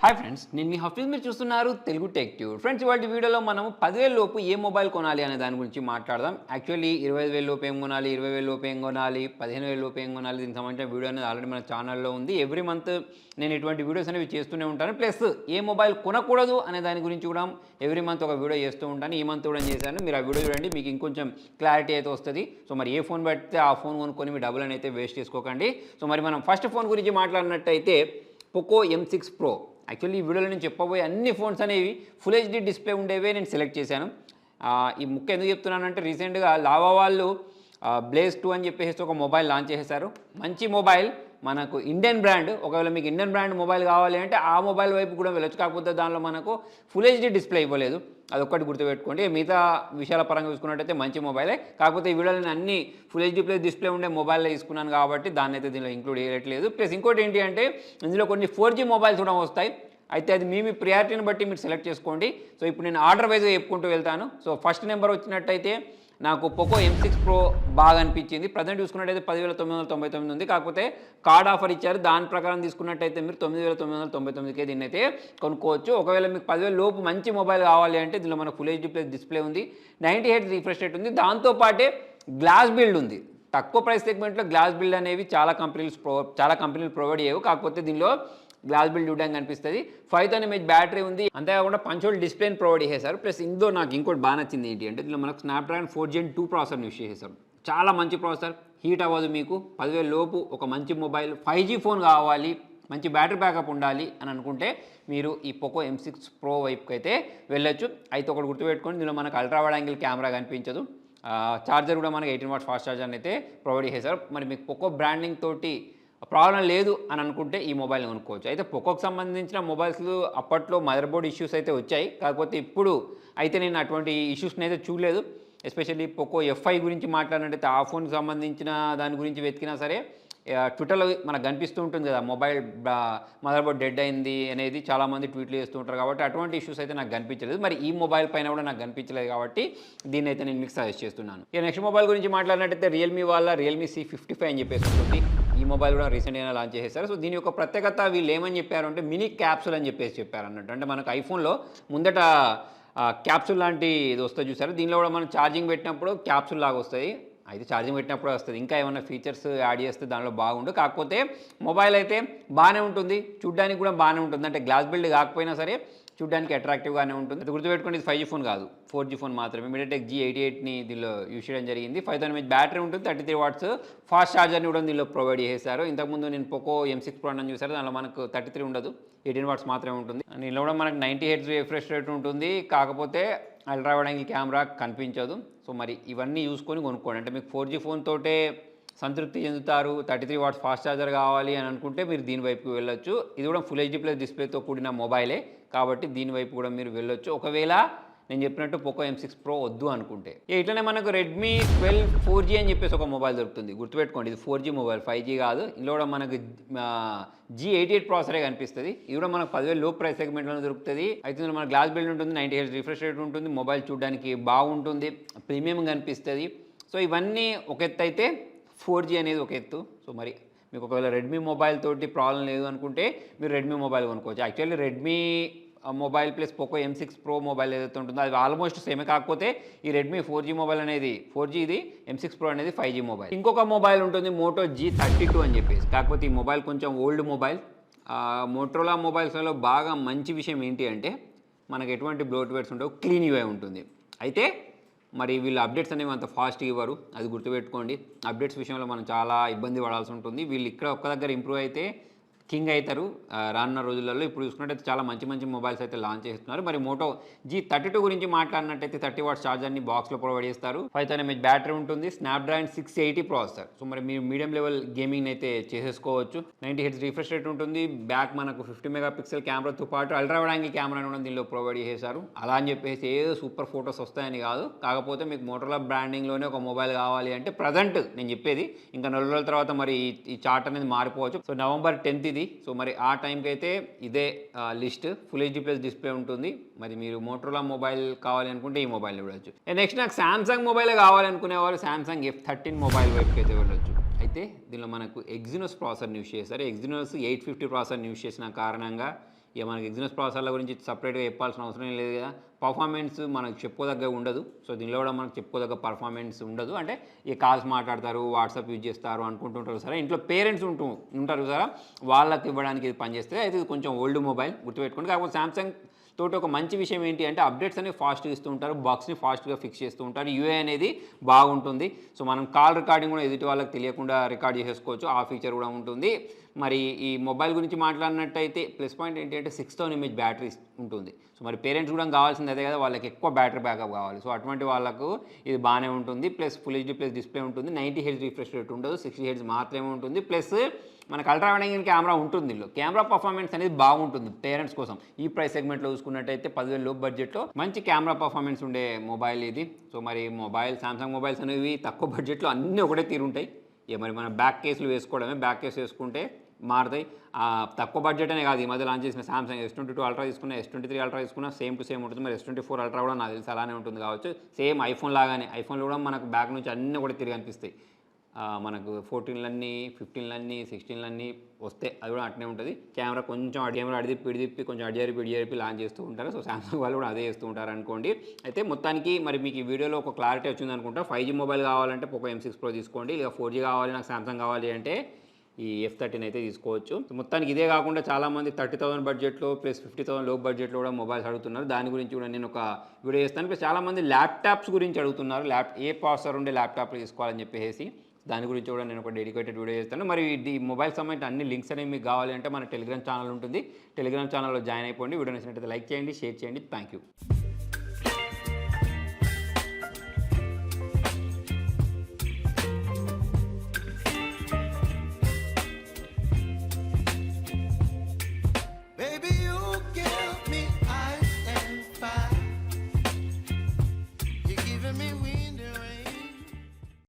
Hi friends, నేను మీ హఫీజ్. మీరు చూస్తున్నారు తెలుగు టెక్ ట్యూబ్. ఫ్రెండ్స్, ఇవాళ వీడియోలో మనం 10,000 లోపు ఏ మొబైల్ కొనాలి అనే దాని గురించి మాట్లాడదాం. యాక్చువల్లీ 25,000 లోపు ఏం కొనాలి, 20,000 లోపు ఏం కొనాలి, 15,000 లోపు ఏం కొనాలి, దీనికి సంబంధించిన వీడియో అనేది ఆల్రెడీ మన ఛానల్లో ఉంది. ఎవ్రీ మంత్ నేను ఇటువంటి వీడియోస్ అనేవి చేస్తూనే ఉంటాను. ప్లస్ ఏ మొబైల్ కొనకూడదు అనే దాని గురించి కూడా ఎవ్రీ మంత్ ఒక వీడియో చేస్తూ ఉంటాను. ఈ మంత్ కూడా చేశాను. మీరు ఆ వీడియో చూడండి, మీకు ఇంకొంచెం క్లారిటీ అయితే వస్తుంది. సో మరి ఏ ఫోన్ పెడితే ఆ ఫోన్ కొనుక్కొని మీ డబ్బులను అయితే వేస్ట్ చేసుకోకండి. సో మరి మనం ఫస్ట్ ఫోన్ గురించి మాట్లాడినట్టయితే పోకో M6 Pro. యాక్చువల్లీ ఈ వీడియోలో నేను చెప్పబోయే అన్ని ఫోన్స్ అనేవి ఫుల్ హెచ్డీ డిస్ప్లే ఉండేవే నేను సెలెక్ట్ చేశాను. ఈ ముక్క ఎందుకు చెప్తున్నానంటే రీసెంట్గా లావా వాళ్ళు బ్లేజ్ 2 అని చెప్పేసి ఒక మొబైల్ లాంచ్ చేశారు. మంచి మొబైల్, మనకు ఇండియన్ బ్రాండ్. ఒకవేళ మీకు ఇండియన్ బ్రాండ్ మొబైల్ కావాలి అంటే ఆ మొబైల్ వైపు కూడా వెళ్ళొచ్చు. కాకపోతే దానిలో మనకు ఫుల్ హెచ్డీ డిస్ప్లే ఇవ్వలేదు. అదొక్కటి గుర్తుపెట్టుకోండి. మిగతా విషయాల పరంగా చూసుకున్నట్టయితే మంచి మొబైలే. కాకపోతే ఈ వీడియోలో నేను అన్ని ఫుల్ హెచ్డీ డిస్ప్లే ఉండే మొబైల్లో తీసుకున్నాను కాబట్టి దాన్ని అయితే దీనిలో ఇంక్లూడ్ చేయట్లేదు. ప్లస్ ఇంకోటి ఏంటి అంటే ఇందులో కొన్ని 4G మొబైల్స్ కూడా వస్తాయి. అయితే అది మీ ప్రియారిటీని బట్టి మీరు సెలెక్ట్ చేసుకోండి. సో ఇప్పుడు నేను ఆర్డర్ వైజ్గా చెప్పుకుంటూ వెళ్తాను. సో ఫస్ట్ నెంబర్ వచ్చినట్టయితే నాకు పోకో M6 Pro బాగా అనిపించింది. ప్రజెంట్ చూసుకున్నట్టయితే 10,999 ఉంది. కాకపోతే కార్డ్ ఆఫర్ ఇచ్చారు. దాని ప్రకారం తీసుకున్నట్టయితే మీరు 9,999కే దీన్ని అయితే కొనుక్కోవచ్చు. ఒకవేళ మీకు 10,000 లోపు మంచి మొబైల్ కావాలి అంటే దీనిలో మనకు ఫుల్ హెచ్డీ ప్లస్ డిస్ప్లే ఉంది, 90 Hz రిఫ్రెష్ రేట్ ఉంది, దాంతోపాటే గ్లాస్ బిల్డ్ ఉంది. తక్కువ ప్రైస్ సెగ్మెంట్లో గ్లాస్ బిల్డ్ అనేవి చాలా కంపెనీలు ప్రొవైడ్ చేయవు. కాకపోతే దీనిలో గ్లాస్ బిల్డ్ చూడడానికి కనిపిస్తుంది. 5000 mAh బ్యాటరీ ఉంది. అంతేకాకుండా పంచోల్ డిస్ప్లేని ప్రొవైడ్ చేశారు. ప్లస్ ఇందులో నాకు ఇంకోటి బాగా నచ్చింది ఏంటి అంటే దీనిలో మనకు స్నాప్డ్రాగన్ 4 Gen 2 ప్రాసెసర్ యూస్ చేశారు. చాలా మంచి ప్రాసెసర్, హీట్ అవ్వదు. మీకు 10,000 లోపు ఒక మంచి మొబైల్, 5G ఫోన్ కావాలి, మంచి బ్యాటరీ బ్యాకప్ ఉండాలి అని అనుకుంటే మీరు ఈ పోకో M6 Pro వైపుకి అయితే వెళ్ళొచ్చు. అయితే ఒకటి గుర్తుపెట్టుకోండి, దీనిలో మనకు అల్ట్రా వైడ్ యాంగిల్ కెమెరా కనిపించదు. చార్జర్ కూడా మనకి 18 వాట్స్ ఫాస్ట్ చార్జర్ అయితే ప్రొవైడ్ చేశారు. మరి మీకు పోకో బ్రాండింగ్ తోటి ప్రాబ్లం లేదు అని అనుకుంటే ఈ మొబైల్ కొనుక్కోవచ్చు. అయితే పోకోకి సంబంధించిన మొబైల్స్ అప్పట్లో మదర్ బోర్డ్ ఇష్యూస్ అయితే వచ్చాయి. కాకపోతే ఇప్పుడు అయితే నేను అటువంటి ఇష్యూస్ని అయితే చూడలేదు. ఎస్పెషల్లీ పోకో F5 గురించి మాట్లాడినట్టయితే ఆ ఫోన్కి సంబంధించిన దాని గురించి వెతికినా సరే ట్విట్టర్లో మనకు కనిపిస్తూ ఉంటుంది కదా, మొబైల్ మదర్ బోర్డ్ డెడ్ అయింది అనేది చాలామంది ట్వీట్లు చేస్తూ ఉంటారు. కాబట్టి అటువంటి ఇష్యూస్ అయితే నాకు కనిపించలేదు. మరి ఈ మొబైల్ పైన కూడా నాకు కనిపించలేదు కాబట్టి దీన్ని అయితే నేను మీకు సజెస్ట్ చేస్తున్నాను. ఇక నెక్స్ట్ మొబైల్ గురించి మాట్లాడినట్టయితే రియల్మీ వాళ్ళ రియల్మీ C55 అని చెప్పేసి ఉంటుంది. ఈ మొబైల్ కూడా రీసెంట్గా లాంచ్ చేశారు. సో దీని యొక్క ప్రత్యేకత వీళ్ళు ఏమని చెప్పారు అంటే మినీ క్యాప్సూల్ అని చెప్పేసి చెప్పారు అన్నట్టు. అంటే మనకు ఐఫోన్లో ముందట క్యాప్సూల్ లాంటి ఇది వస్తుంది చూసారు, దీనిలో కూడా మనం ఛార్జింగ్ పెట్టినప్పుడు క్యాప్సూల్ లాగా వస్తుంది. అయితే ఛార్జింగ్ పెట్టినప్పుడు వస్తుంది. ఇంకా ఏమైనా ఫీచర్స్ యాడ్ చేస్తే దానిలో బాగుండు. కాకపోతే మొబైల్ అయితే బాగానే ఉంటుంది, చూడ్డానికి కూడా బాగానే ఉంటుంది. అంటే గ్లాస్ బిల్డ్ కాకపోయినా సరే చూడ్డానికి అట్రాక్టివ్గానే ఉంటుంది. అది గుర్తుపెట్టుకోండి, ఇది 5G ఫోన్ కాదు, 4G ఫోన్ మాత్రమే. MediaTek G88ని దీనిలో యూస్ చేయడం జరిగింది. 5000 mAh బ్యాటరీ ఉంటుంది, 33 వాట్స్ ఫాస్ట్ ఛార్జర్ని కూడా దీనిలో ప్రొవైడ్ చేశారు. ఇంతకుముందు నేను పోకో M6 Pro అని చూసారు, దానిలో మనకు 33 ఉండదు, 18 వాట్స్ మాత్రమే ఉంటుంది. దీనిలో కూడా మనకు 90 Hz రిఫ్రెష్ రేట్ ఉంటుంది. కాకపోతే అల్ట్రా వైడ్ యాంగిల్ కెమెరా కనిపించదు. సో మరి ఇవన్నీ చూసుకొని కొనుక్కోండి. అంటే మీకు 4G ఫోన్ తోటే సంతృప్తి చెందుతారు, 33 వాట్స్ ఫాస్ట్ ఛార్జర్ కావాలి అని అనుకుంటే మీరు దీని వైపుకి వెళ్ళొచ్చు. ఇది కూడా ఫుల్ హెచ్డీ ప్లస్ డిస్ప్లేతో కూడిన మొబైలే కాబట్టి దీని వైపు కూడా మీరు వెళ్ళొచ్చు. ఒకవేళ నేను చెప్పినట్టు పోకో M6 Pro వద్దు అనుకుంటే. ఇట్లనే మనకు రెడ్మీ 12 4G అని చెప్పేసి ఒక మొబైల్ దొరుకుతుంది. గుర్తుపెట్టుకోండి, ఇది 4G మొబైల్, 5G కాదు. ఇందులో కూడా మనకు G88 ప్రాసెసరే కనిపిస్తుంది. ఇది కూడా మనకు 10,000 లో ప్రైస్ సెగ్మెంట్లోనే దొరుకుతుంది. అయితే ఇందులో మన గ్లాస్ బిల్డ్ ఉంటుంది, 90 Hz రిఫ్రెష్ రేట్ ఉంటుంది, మొబైల్ చూడడానికి బాగుంటుంది, ప్రీమియం కనిపిస్తుంది. సో ఇవన్నీ ఒక ఎత్తు అయితే 4G అనేది ఒక ఎత్తు. సో మరి మీకు ఒకవేళ రెడ్మీ మొబైల్ తోటి ప్రాబ్లం లేదు అనుకుంటే మీరు రెడ్మీ మొబైల్ కొనుక్కోవచ్చు. Actually Redmi mobile plus Poco M6 Pro mobile ఏదైతే ఉంటుందో అది ఆల్మోస్ట్ సేమే. కాకపోతే ఈ రెడ్మీ 4G మొబైల్ అనేది 4G, ఇది M6 Pro అనేది 5G మొబైల్. ఇంకొక మొబైల్ ఉంటుంది మోటో G32 అని చెప్పేసి. కాకపోతే ఈ మొబైల్ కొంచెం ఓల్డ్ మొబైల్. మోటరోలా మొబైల్స్లో బాగా మంచి విషయం ఏంటి అంటే మనకు ఎటువంటి బ్లోట్వేర్స్ ఉండవు, క్లీన్ UI ఉంటుంది. అయితే మరి వీళ్ళు అప్డేట్స్ అనేవి అంత ఫాస్ట్గా ఇవ్వరు, అది గుర్తుపెట్టుకోండి. అప్డేట్స్ విషయంలో మనం చాలా ఇబ్బంది పడాల్సి ఉంటుంది. వీళ్ళు ఇక్కడ ఒక్క దగ్గర ఇంప్రూవ్ అయితే కింగ్ అవుతారు రానున్న రోజులలో. ఇప్పుడు చూసుకున్నట్టయితే చాలా మంచి మంచి మొబైల్స్ అయితే లాంచ్ చేస్తున్నారు. మరి మోటో G32 గురించి మాట్లాడినట్టయితే 30 వాట్స్ ఛార్జర్ని బాక్స్లో ప్రొవైడ్ చేస్తారు, 5000 mAh బ్యాటరీ ఉంటుంది, స్నాప్డ్రాగన్ 680 ప్రాసెసర్. సో మరి మీరు మీడియం లెవెల్ గేమింగ్ అయితే చేసేసుకోవచ్చు. 90 Hz రిఫ్రెష్ రేట్ ఉంటుంది, బ్యాక్ మనకు 50 మెగాపిక్సెల్ కెమెరాతో పాటు అల్ట్రా వైడ్ యాంగిల్ కెమెరాని కూడా దీనిలో ప్రొవైడ్ చేశారు. అలా అని చెప్పేసి ఏదో సూపర్ ఫొటోస్ వస్తాయని కాదు. కాకపోతే మీకు మోటరోలా బ్రాండింగ్లోనే ఒక మొబైల్ కావాలి అంటే ప్రజెంట్ నేను చెప్పేది, ఇంకా 4 రోజుల తర్వాత మరి ఈ చార్ట్ అనేది మారిపోవచ్చు. సో November 10th ఇది. సో మరి ఆ టైంకి అయితే ఇదే list, full HD plus display ఉంటుంది. మరి మీరు మోటరోలా మొబైల్ కావాలి అనుకుంటే ఈ మొబైల్ చూడవచ్చు. నెక్స్ట్ నాకు సామ్సంగ్ మొబైల్ కావాలి అనుకునేవారు సామ్సంగ్ F13 మొబైల్ వైపుకి అయితే వెళ్ళొచ్చు. అయితే దీనిలో మనకు ఎగ్జినోస్ ప్రాసెసర్ని యూస్ చేశారు. ఎగ్జినోస్ 850 ప్రాసెసర్ని యూస్ చేసిన కారణంగా ఇక మనకి ఎగ్జినస్ ప్రాసెసర్ల గురించి సపరేట్గా చెప్పాల్సిన అవసరం లేదు కదా. పర్ఫార్మెన్స్ మనకు చెప్పుకోదగ్గ ఉండదు. సో దీనిలో కూడా మనకు చెప్పుకోదగ్గ పర్ఫార్మెన్స్ ఉండదు. అంటే ఈ కాల్స్ మాట్లాడతారు, వాట్సాప్ యూజ్ చేస్తారు అనుకుంటుంటారు సరే, ఇంట్లో పేరెంట్స్ ఉంటారు సరే, వాళ్ళకి ఇవ్వడానికి ఇది పనిచేస్తే అయితే ఇది కొంచెం ఓల్డ్ మొబైల్ గుర్తుపెట్టుకోండి. కాకపోతే సామ్సంగ్ తోటి ఒక మంచి విషయం ఏంటి అంటే అప్డేట్స్ అనేవి ఫాస్ట్గా ఇస్తూ ఉంటారు, బాక్స్ని ఫాస్ట్గా ఫిక్స్ చేస్తూ ఉంటారు, యూఏ అనేది బాగుంటుంది. సో మనం కాల్ రికార్డింగ్ కూడా ఎదుటి వాళ్ళకి తెలియకుండా రికార్డ్ చేసేసుకోవచ్చు, ఆ ఫీచర్ కూడా ఉంటుంది. మరి ఈ మొబైల్ గురించి మాట్లాడినట్టయితే ప్లస్ పాయింట్ ఏంటంటే 6000 mAh బ్యాటరీ ఉంటుంది. సో మరి పేరెంట్స్ కూడా కావాల్సింది అదే కదా, వాళ్ళకి ఎక్కువ బ్యాటరీ బ్యాకప్ కావాలి. సో అటువంటి వాళ్ళకు ఇది బాగానే ఉంటుంది. Plus full HD plus display ఉంటుంది, 90 Hz రిఫ్రెష్ రేట్ ఉండదు, 60 Hz మాత్రమే ఉంటుంది. ప్లస్ మనకు అల్ట్రా వైడ్ యాంగిల్ కెమెరా ఉంటుంది. ఇందులో కెమెరా పర్ఫార్మెన్స్ అనేది బాగుంటుంది పేరెంట్స్ కోసం. ఈ ప్రైస్ సెగ్మెంట్లో చూసుకున్నట్టయితే 10,000 లోపు బడ్జెట్లో మంచి కెమెరా పర్ఫార్మెన్స్ ఉండే మొబైల్ ఇది. సో మరి సామ్సంగ్ మొబైల్స్ అనేవి తక్కువ బడ్జెట్లో అన్నీ ఒకటే తీరుంటాయి. ఇక మరి మన బ్యాక్ కేసులు వేసుకోవడమే, బ్యాక్ కేసు వేసుకుంటే మారుతాయి. తక్కువ బడ్జెట్ అనే కాదు, ఈ మధ్య లాంచ్ చేసిన సామ్సంగ్ S22 అల్ట్రా తీసుకున్నా, S23 అల్ట్రా తీసుకున్నా సేమ్ టు సేమ్ ఉంటుంది. మరి S24 అల్ట్రా కూడా నాకు తెలిసి అలానే ఉంటుంది కావచ్చు. సేమ్ ఐఫోన్ లాగానే, ఐఫోన్లో కూడా మనకు బ్యాక్ నుంచి అన్నీ కూడా తిరిగి అనిపిస్తాయి. మనకు 14లన్నీ 15లన్నీ 16లన్నీ వస్తే అది కూడా అట్నే ఉంటుంది. కెమెరా కొంచెం కెమెరా అడిదిప్పి కొంచెం అడిజరిపి లాంచ్ చేస్తూ ఉంటారు. సో సామ్సంగ్ వాళ్ళు కూడా అదే చేస్తూ ఉంటారు అనుకోండి. అయితే మొత్తానికి మరి మీకు ఈ వీడియోలో ఒక క్లారిటీ వచ్చింది అనుకుంటా. 5G మొబైల్ కావాలంటే పోకో M6 Pro తీసుకోండి, ఇక 4G కావాలి నాకు సామ్సంగ్ కావాలి అంటే ఈ F13 అయితే తీసుకోవచ్చు. మొత్తానికి ఇదే కాకుండా చాలామంది 30,000 బడ్జెట్లో ప్లస్ 50,000 లో బడ్జెట్లో కూడా మొబైల్స్ అడుగుతున్నారు. దాని గురించి కూడా నేను ఒక వీడియో చేస్తాను. ప్లస్ చాలామంది ల్యాప్టాప్స్ గురించి అడుగుతున్నారు, ఏ ప్రాసెసర్ ఉండే ల్యాప్టాప్లు తీసుకోవాలని చెప్పేసి. దాని గురించి కూడా నేను ఒక డెడికేటెడ్ వీడియో చేస్తాను. మరి ఈ మొబైల్ సంబంధించిన అన్ని లింక్స్ అనేవి మీకు కావాలి అంటే మన టెలిగ్రామ్ ఛానల్ ఉంటుంది, టెలిగ్రామ్ ఛానల్లో జాయిన్ అయిపోండి. వీడియో నచ్చినట్లయితే లైక్ చేయండి, షేర్ చేయండి. Thank you. Baby, you give me ice and fire. You're giving me wings.